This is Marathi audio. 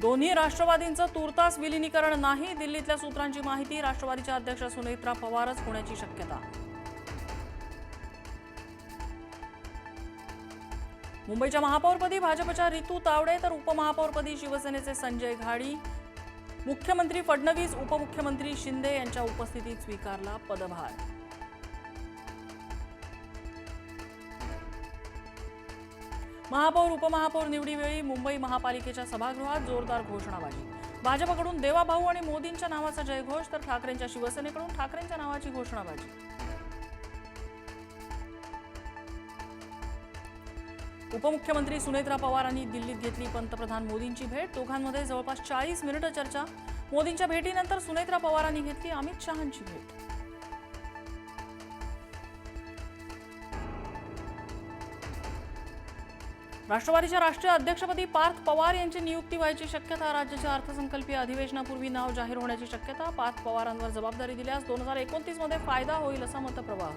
दोन्ही राष्ट्रवादींचं तुर्तास विलीनीकरण नाही, दिल्लीतल्या सूत्रांची माहिती. राष्ट्रवादीच्या अध्यक्ष सुनेत्रा पवारच होण्याची शक्यता. मुंबईच्या महापौरपदी भाजपच्या रितू तावडे तर उपमहापौरपदी शिवसेनेचे संजय घाडी. मुख्यमंत्री फडणवीस, उपमुख्यमंत्री शिंदे यांच्या उपस्थितीत स्वीकारला पदभार. महापौर उपमहापौर निवडीवेळी मुंबई महापालिकेच्या सभागृहात जोरदार घोषणाबाजी. भाजपकडून देवाभाऊ आणि मोदींच्या नावाचा जयघोष तर ठाकरेंच्या शिवसेनेकडून ठाकरेंच्या नावाची घोषणाबाजी. उपमुख्यमंत्री सुनेत्रा पवारांनी दिल्लीत घेतली पंतप्रधान मोदींची भेट. दोघांमध्ये जवळपास 40 मिनिटं चर्चा. मोदींच्या भेटीनंतर सुनेत्रा पवारांनी घेतली अमित शहांची भेट. राष्ट्रवादीच्या राष्ट्रीय अध्यक्षपदी पार्थ पवार यांची नियुक्ती व्हायची शक्यता. राज्याच्या अर्थसंकल्पीय अधिवेशनापूर्वी नाव जाहीर होण्याची शक्यता. पार्थ पवारांवर जबाबदारी दिल्यास 2029 मध्ये फायदा होईल असा मतप्रवाह.